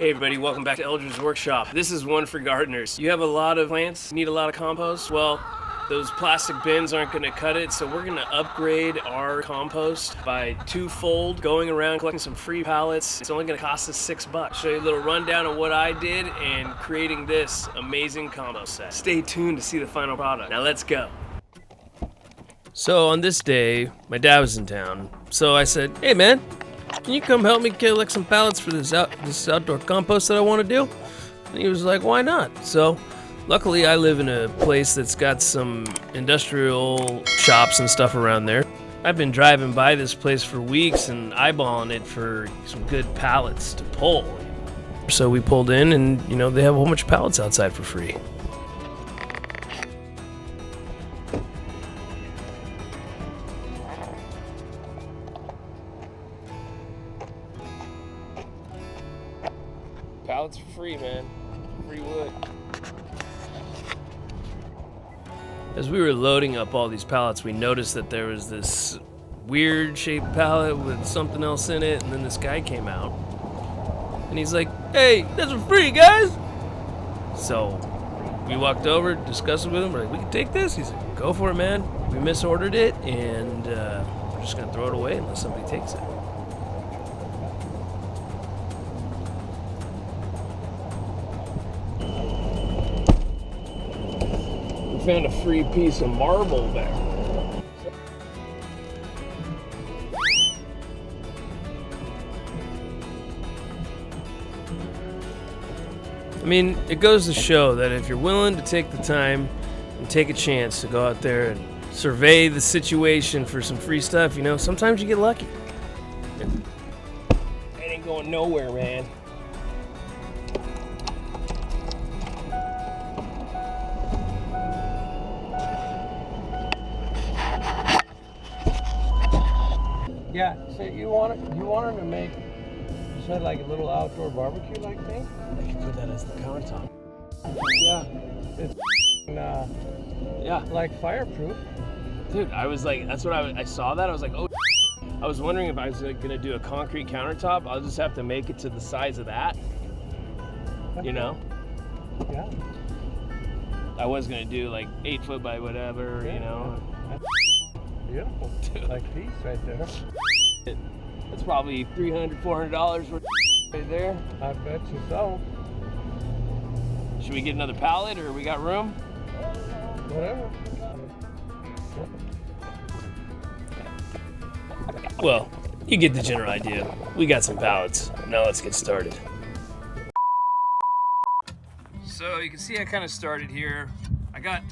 Hey everybody, welcome back to Eldred's Workshop. This is one for gardeners. You have a lot of plants, need a lot of compost? Well, those plastic bins aren't going to cut it, so we're going to upgrade our compost by twofold, going around collecting some free pallets. It's only going to cost us $6. Show you a little rundown of what I did in creating this amazing compost set. Stay tuned to see the final product. Now let's go. So on this day, my dad was in town, so I said, hey man, can you come help me collect some pallets for this outdoor compost that I want to do? And he was like, why not? So luckily I live in a place that's got some industrial shops and stuff around there. I've been driving by this place for weeks and eyeballing it for some good pallets to pull. So we pulled in and, they have a whole bunch of pallets outside for free. Pallets for free, man. Free wood. As we were loading up all these pallets, we noticed that there was this weird shaped pallet with something else in it, and then this guy came out. And he's like, hey, that's for free, guys! So we walked over, discussed it with him, we're like, we can take this? He's like, go for it, man. We misordered it, and we're just gonna throw it away unless somebody takes it. Found a free piece of marble back there. I mean, it goes to show that if you're willing to take the time and take a chance to go out there and survey the situation for some free stuff, sometimes you get lucky. It ain't going nowhere, man. Yeah, so you wanted to make, you said like a little outdoor barbecue like thing? I can put that as the countertop. Yeah, it's yeah, like fireproof. Dude, I was like, that's what I saw that, I was like, oh, I was wondering if I was gonna do a concrete countertop. I'll just have to make it to the size of that, Yeah. I was gonna do like 8 foot by whatever, That's beautiful, like piece right there. It's probably $300, $400 worth right there. I bet you so. Should we get another pallet or we got room? Whatever. Well, you get the general idea. We got some pallets. Now let's get started. So you can see I kind of started here. I got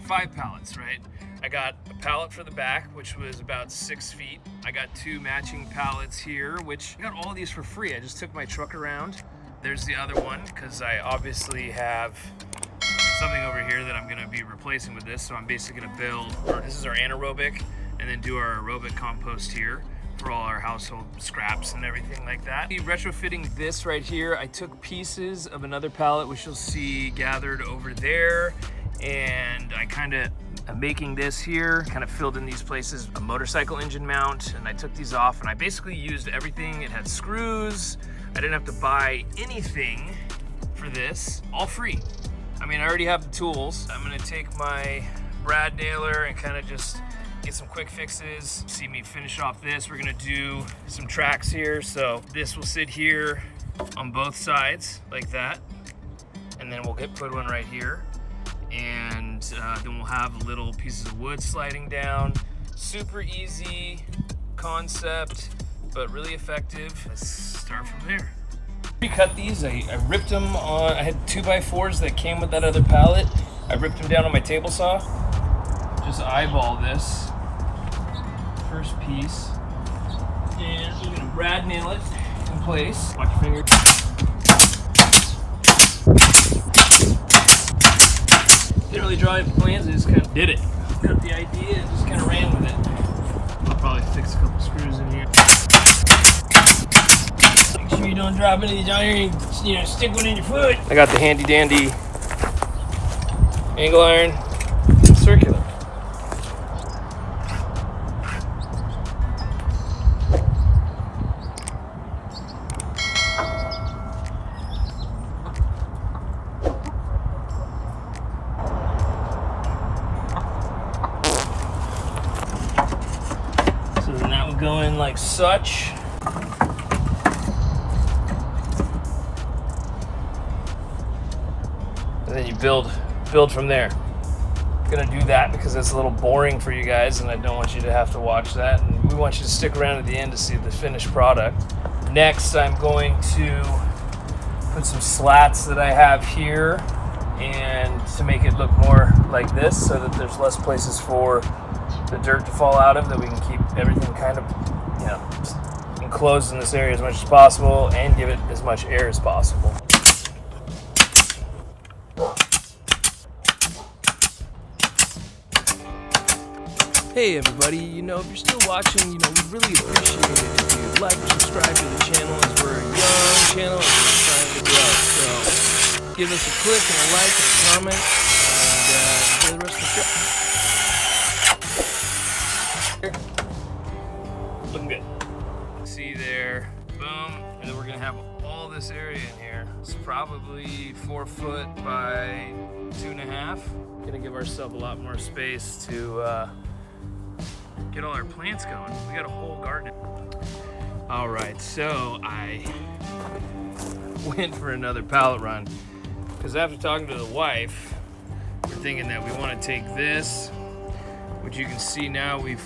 5 pallets, right? I got a pallet for the back, which was about 6 feet. I got 2 matching pallets here, which I got all of these for free. I just took my truck around. There's the other one, because I obviously have something over here that I'm gonna be replacing with this. So I'm basically gonna build, this is our anaerobic, and then do our aerobic compost here for all our household scraps and everything like that. Retrofitting this right here, I took pieces of another pallet, which you'll see gathered over there, and I'm making this here, kind of filled in these places, a motorcycle engine mount, and I took these off and I basically used everything. It had screws. I didn't have to buy anything for this, all free. I mean, I already have the tools. I'm gonna take my brad nailer and kind of just get some quick fixes. See me finish off this. We're gonna do some tracks here. So this will sit here on both sides like that. And then we'll put one right here. And then we'll have little pieces of wood sliding down. Super easy concept, but really effective. Let's start from there. Recut these, I ripped them on, I had 2x4s that came with that other pallet. I ripped them down on my table saw. Just eyeball this first piece. And we're gonna brad nail it in place. Watch your finger. Didn't really draw any plans, I just kind of did it. Got the idea and just kind of ran with it. I'll probably fix a couple screws in here. Make sure you don't drop any of these on here and stick one in your foot. I got the handy dandy angle iron, circular. like such. And then you build from there. I'm gonna do that because it's a little boring for you guys and I don't want you to have to watch that. And we want you to stick around at the end to see the finished product. Next, I'm going to put some slats that I have here and to make it look more like this so that there's less places for the dirt to fall out of, that we can keep everything kind of, you know, enclosed in this area as much as possible and give it as much air as possible. Hey everybody, you know, if you're still watching, you know, we'd really appreciate it if you like and subscribe to the channel, as we're a young channel and we're trying to grow. So give us a click and a like and a comment, and enjoy the rest of the show. Looking good. See there, boom, and then we're gonna have all this area in here. It's probably 4 foot by 2.5. Gonna give ourselves a lot more space to get all our plants going. We got a whole garden. All right, so I went for another pallet run because after talking to the wife, we're thinking that we want to take this, which you can see now we've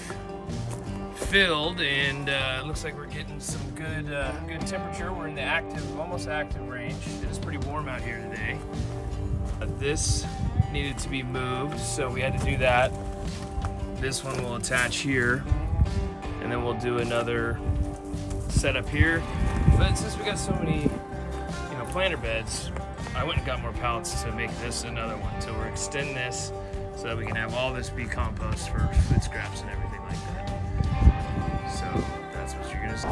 filled, and it looks like we're getting some good temperature. We're in the almost active range. It is pretty warm out here today. This needed to be moved, so we had to do that. This one will attach here, and then we'll do another setup here. But since we got so many, you know, planter beds, I went and got more pallets to make this another one. So we're extending this so that we can have all this be compost for food scraps and everything like that. So that's what you're gonna see.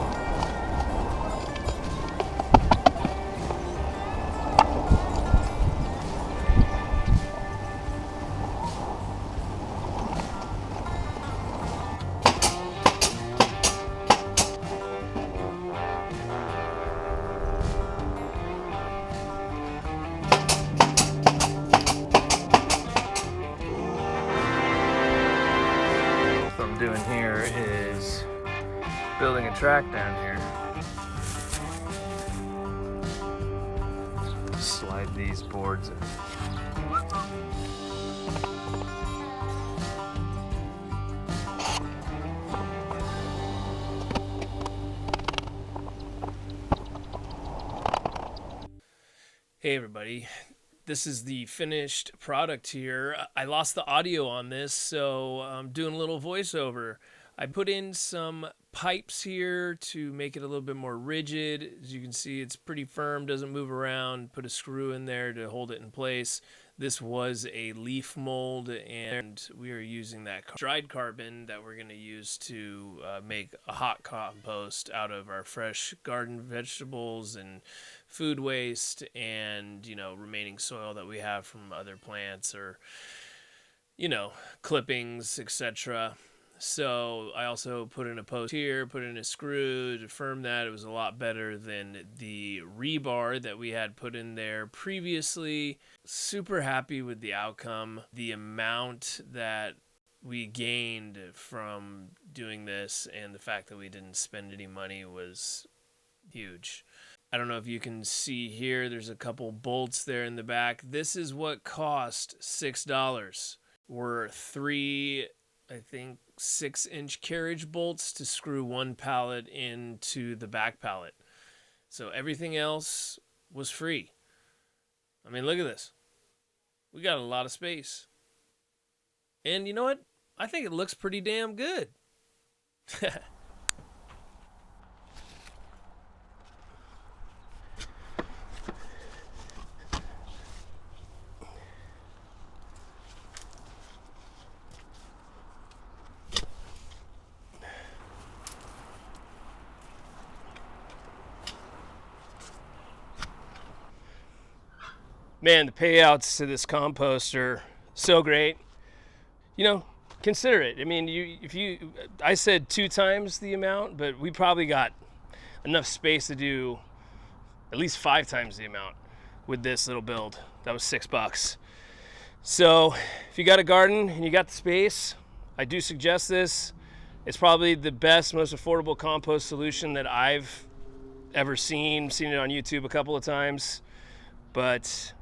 Doing here is building a track down here. Slide these boards in. Hey everybody. This is the finished product here. I lost the audio on this, so I'm doing a little voiceover. I put in some pipes here to make it a little bit more rigid. As you can see, it's pretty firm, doesn't move around. Put a screw in there to hold it in place. This was a leaf mold, and we are using that dried carbon that we're going to use to make a hot compost out of our fresh garden vegetables and food waste, and, you know, remaining soil that we have from other plants, or, you know, clippings, etc. So I also put in a post here, put in a screw to firm that. It was a lot better than the rebar that we had put in there previously. Super happy with the outcome. The amount that we gained from doing this and the fact that we didn't spend any money was huge. I don't know if you can see here, there's a couple bolts there in the back. This is what cost $6. Were 3, I think, 6-inch carriage bolts to screw one pallet into the back pallet. So everything else was free. I mean, look at this. We got a lot of space. And you know what? I think it looks pretty damn good. Man, the payouts to this compost are so great. You know, consider it. I mean, I said 2 times the amount, but we probably got enough space to do at least 5 times the amount with this little build. That was $6. So if you got a garden and you got the space, I do suggest this. It's probably the best, most affordable compost solution that I've ever seen it on YouTube a couple of times, but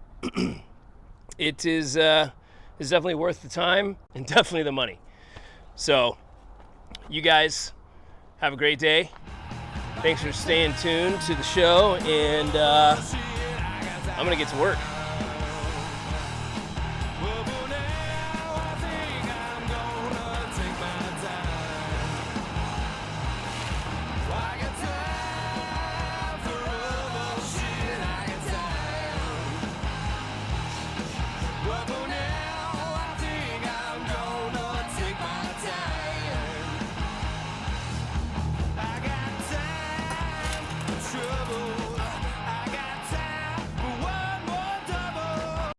it is definitely worth the time and definitely the money. So you guys have a great day. Thanks for staying tuned to the show, and I'm gonna get to work.